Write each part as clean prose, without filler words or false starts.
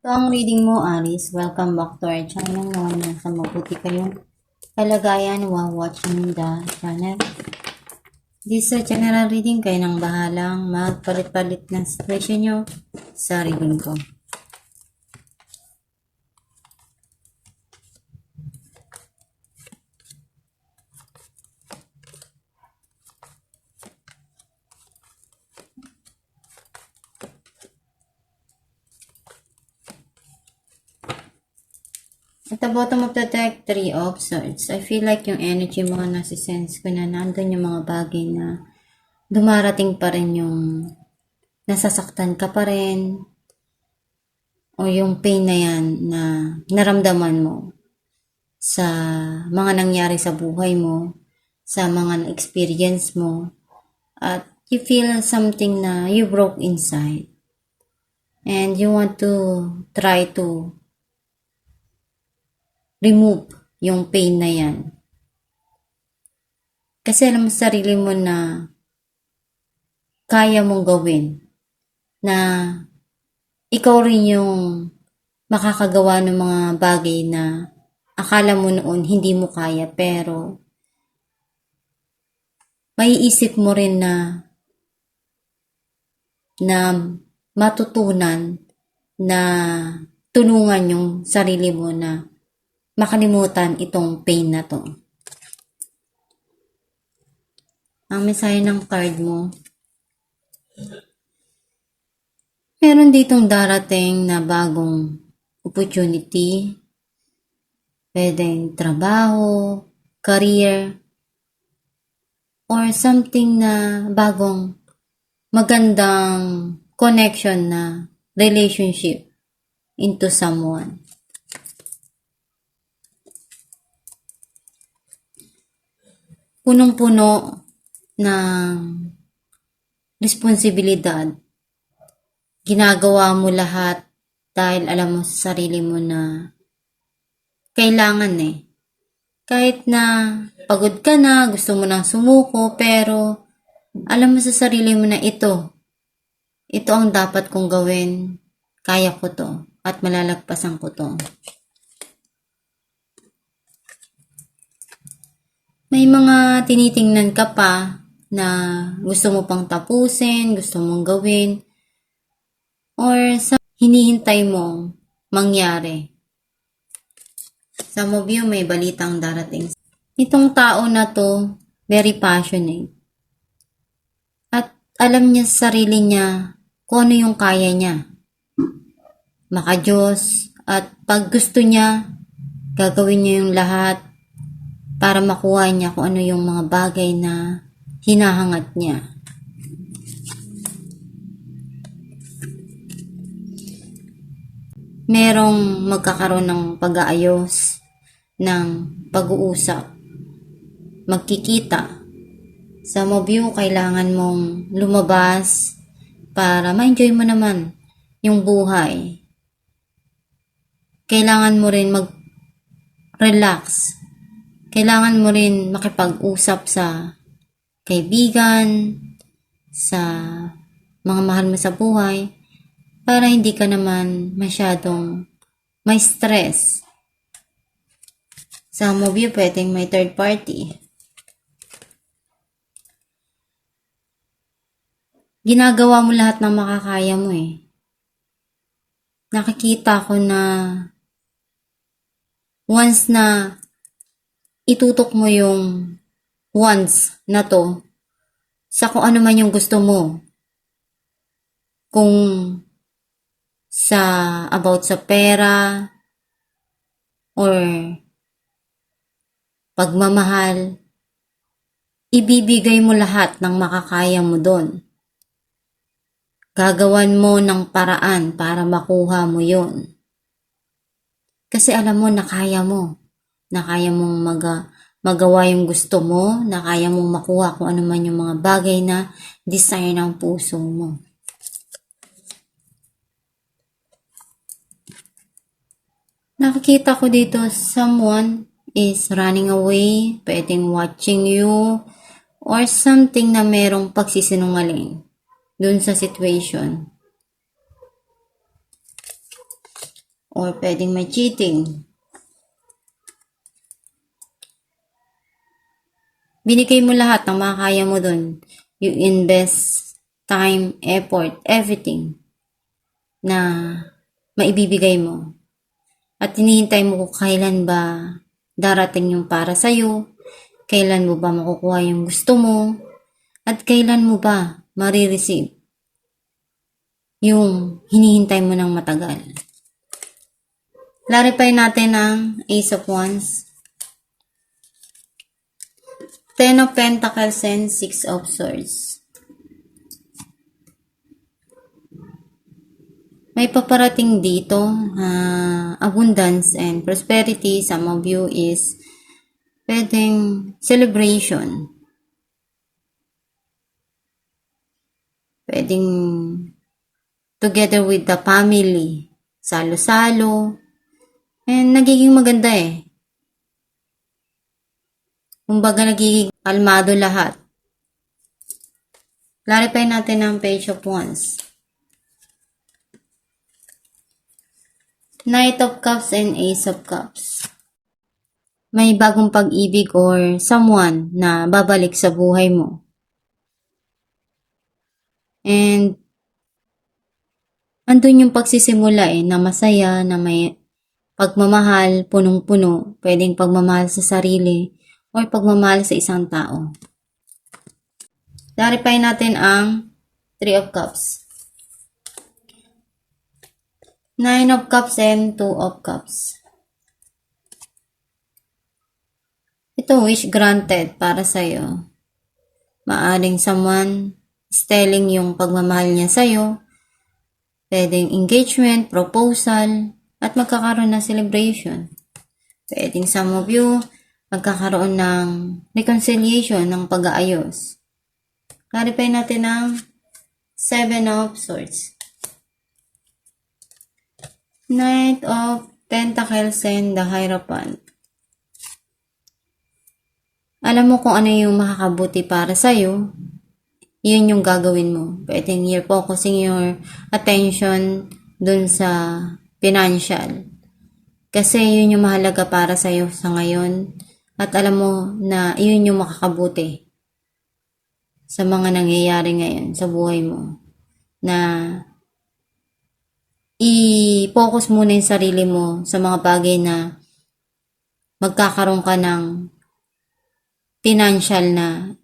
Ito ang reading mo, Aries. Welcome back to our channel. Nawa nasa mabuti kayong kalagayan while watching the channel. This is a general reading. Kayo nang bahalang magpalit-palit ng situation nyo sa reading ko. At the bottom of the deck, 3 of Swords. I feel like yung energy mo, nasisense ko na nandun yung mga bagay na dumarating pa rin yung nasasaktan ka pa rin o yung pain na yan na naramdaman mo sa mga nangyari sa buhay mo, sa mga na-experience mo, at you feel something na you broke inside and you want to try to remove yung pain na yan. Kasi alam mo sa sarili mo na kaya mong gawin, na ikaw rin yung makakagawa ng mga bagay na akala mo noon hindi mo kaya, pero maiisip mo rin na matutunan na tulungan yung sarili mo na makalimutan itong pain na to. Ang mensahe ng card mo, meron ditong darating na bagong opportunity, pwedeng trabaho, career, or something na bagong magandang connection na relationship into someone. Punong-puno ng responsibilidad. Ginagawa mo lahat dahil alam mo sa sarili mo na kailangan Kahit na pagod ka na, gusto mo nang sumuko, pero alam mo sa sarili mo na ito ang dapat kong gawin, kaya ko to, at malalagpasan ko to. May mga tinitingnan ka pa na gusto mo pang tapusin, gusto mong gawin, or hinihintay mong mangyari. Some of you may balitang darating. Itong tao na to, very passionate. At alam niya sa sarili niya kung ano yung kaya niya. Maka-Diyos. At pag gusto niya, gagawin niya yung lahat para makuha niya kung ano yung mga bagay na hinahangat niya. Merong magkakaroon ng pag-aayos, ng pag-uusap, magkikita. Some of you, kailangan mong lumabas para ma-enjoy mo naman yung buhay. Kailangan mo rin mag-relax. Kailangan mo rin makipag-usap sa kaibigan, sa mga mahal mo sa buhay, para hindi ka naman masyadong may stress. Some of you, pwedeng may third party. Ginagawa mo lahat ng makakaya mo Nakikita ko na once na itutok mo yung once na to sa kung ano man yung gusto mo, kung about sa pera or pagmamahal, ibibigay mo lahat ng makakaya mo doon. Gagawan mo ng paraan para makuha mo yon. Kasi alam mo na kaya mo. Na kaya mong magawa yung gusto mo, na kaya mong makuha kung ano man yung mga bagay na desire ng puso mo. Nakikita ko dito, someone is running away, pwedeng watching you, or something na merong pagsisinungaling dun sa situation. or pwedeng may cheating. Binigay mo lahat ng makakaya mo dun. You invest time, effort, everything na maibibigay mo. At hinihintay mo kung kailan ba darating yung para sa'yo, kailan mo ba makukuha yung gusto mo, at kailan mo ba marireceive yung hinihintay mo ng matagal. Clarify natin ang Ace of Wands, Ten of Pentacles, and Six of Swords. May paparating dito, abundance and prosperity. Some of you is pwedeng celebration. Pwedeng together with the family. Salo-salo. And nagiging maganda eh. Kumbaga nagiging kalmado lahat. Clarify natin ang Page of Wands, Knight of Cups, and Ace of Cups. May bagong pag-ibig or someone na babalik sa buhay mo. And andun yung pagsisimula na masaya, na may pagmamahal, punong-puno. Pwedeng pagmamahal sa sarili or pagmamahal sa isang tao. Clarify natin ang Three of Cups, Nine of Cups, and Two of Cups. Ito, wish granted para sa'yo. Maaring someone is telling yung pagmamahal niya sa'yo. Pwedeng engagement, proposal, at magkakaroon ng celebration. Pwedeng some of you magkakaroon ng reconciliation, ng pag-aayos. Clarify natin ang Seven of Swords, Knight of Pentacles, and the Hierophant. Alam mo kung ano yung makakabuti para sa'yo, yun yung gagawin mo. Pwedeng you're focusing your attention dun sa financial. Kasi yun yung mahalaga para sa'yo sa ngayon. At alam mo na yun yung makakabuti sa mga nangyayari ngayon sa buhay mo. Na i-focus muna yung sarili mo sa mga bagay na magkakaroon ka ng financial na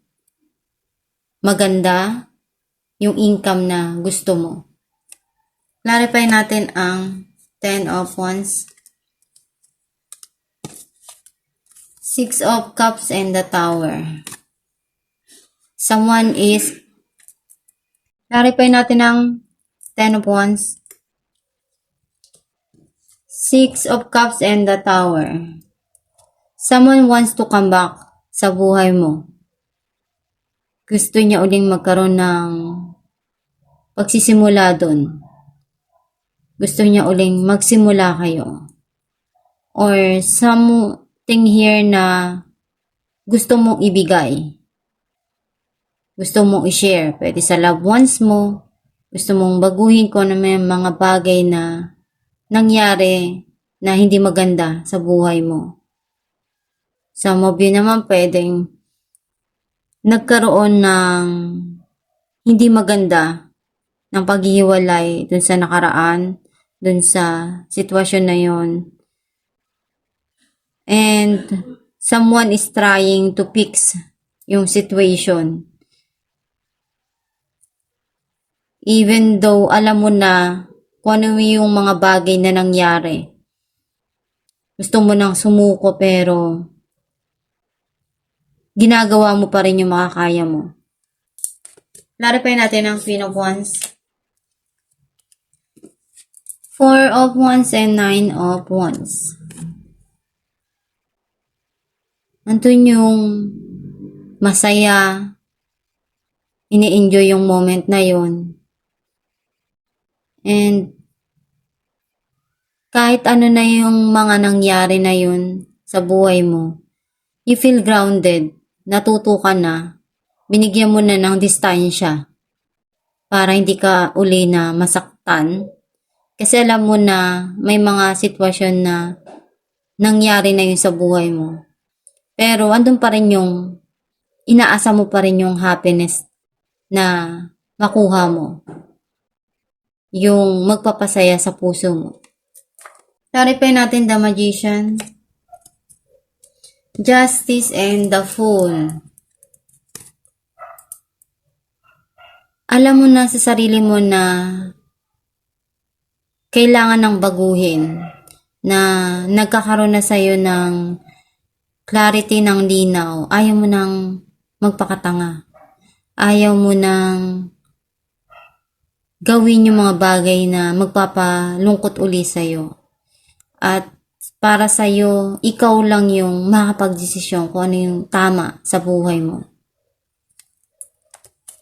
maganda, yung income na gusto mo. Clarify natin ang Ten of Wands, Six of Cups, and the Tower. Someone is, clarify natin ang Ten of Wands, Six of Cups, and the Tower. Someone wants to come back sa buhay mo. Gusto niya uling magkaroon ng pagsisimula doon. Gusto niya uling magsimula kayo. Or something here na gusto mong ibigay. Gusto mong i-share. Pwede sa loved ones mo. Gusto mong baguhin ko na may mga bagay na nangyari na hindi maganda sa buhay mo. Some of you naman pwedeng nagkaroon ng hindi maganda ng paghihiwalay dun sa nakaraan, dun sa sitwasyon na yon. And someone is trying to fix yung situation. Even though alam mo na kung ano yung mga bagay na nangyari. Gusto mo nang sumuko pero ginagawa mo pa rin yung makakaya mo. Clarify natin ang Queen of Wands, Four of Wands, and Nine of Wands. Andun yung masaya, ini-enjoy yung moment na yon. And kahit ano na yung mga nangyari na yun sa buhay mo, you feel grounded, natuto ka na, binigyan mo na ng distansya para hindi ka uli na masaktan Kasi alam mo na may mga sitwasyon na nangyari na yun sa buhay mo. Pero andun pa rin yung inaasa mo pa rin yung happiness na makuha mo. Yung magpapasaya sa puso mo. Clarify natin the Magician. Justice and the Fool. Alam mo na sa sarili mo na kailangan ng baguhin, na nagkakaroon na sa'yo ng clarity, ng linaw. Ayaw mo nang magpakatanga. Ayaw mo nang gawin yung mga bagay na magpapalungkot uli sa'yo. At para sa'yo, ikaw lang yung makakapagdesisyon kung ano yung tama sa buhay mo.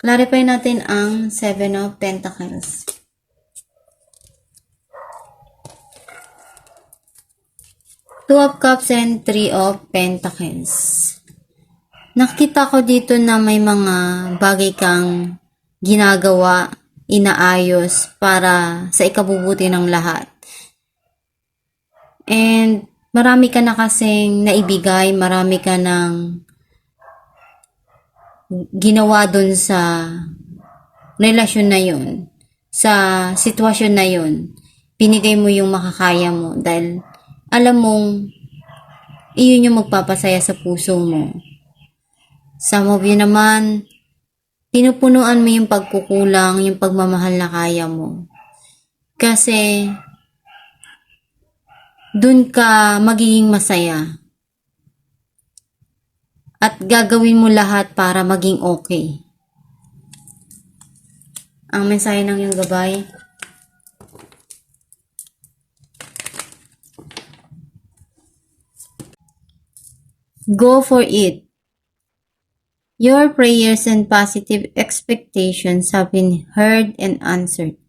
Clarify natin ang 7 of Pentacles. Two of Cups and 3 of Pentacles. Nakita ko dito na may mga bagay kang ginagawa, inaayos para sa ikabubuti ng lahat. And marami ka na kasing naibigay, marami ka nang ginawa dun sa relasyon na yun, sa sitwasyon na yun. Pinigay mo yung makakaya mo dahil alam mong iyon yung magpapasaya sa puso mo. Some of you naman, pinupunuan mo yung pagkukulang, yung pagmamahal na kaya mo. Kasi dun ka magiging masaya. At gagawin mo lahat para maging okay. Ang mensahe ng iyong gabay. Go for it. Your prayers and positive expectations have been heard and answered.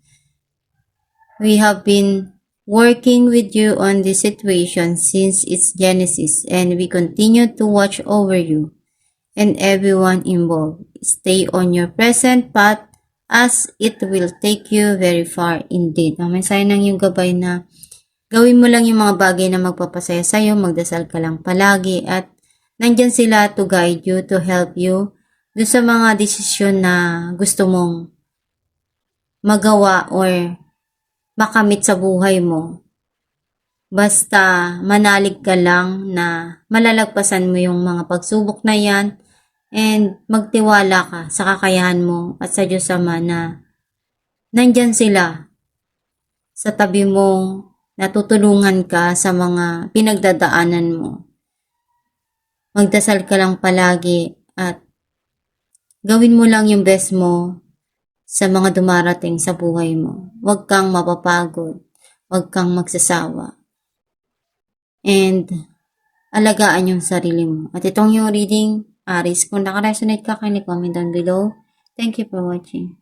We have been working with you on this situation since its genesis, and we continue to watch over you and everyone involved. Stay on your present path as it will take you very far indeed. Ang mensahe ng iyong gabay na gawin mo lang yung mga bagay na magpapasaya sa'yo, magdasal ka lang palagi, at nandyan sila to guide you, to help you doon sa mga desisyon na gusto mong magawa or makamit sa buhay mo. Basta manalig ka lang na malalagpasan mo yung mga pagsubok na yan and magtiwala ka sa kakayahan mo at sa Diyos Ama na nandyan sila sa tabi mo, natutulungan ka sa mga pinagdadaanan mo. Magdasal ka lang palagi at gawin mo lang yung best mo sa mga dumarating sa buhay mo. Huwag kang mapapagod, huwag kang magsasawa. And alagaan yung sarili mo. At itong yung reading, Aries, kung nakaresonate ka, kindly comment down below. Thank you for watching.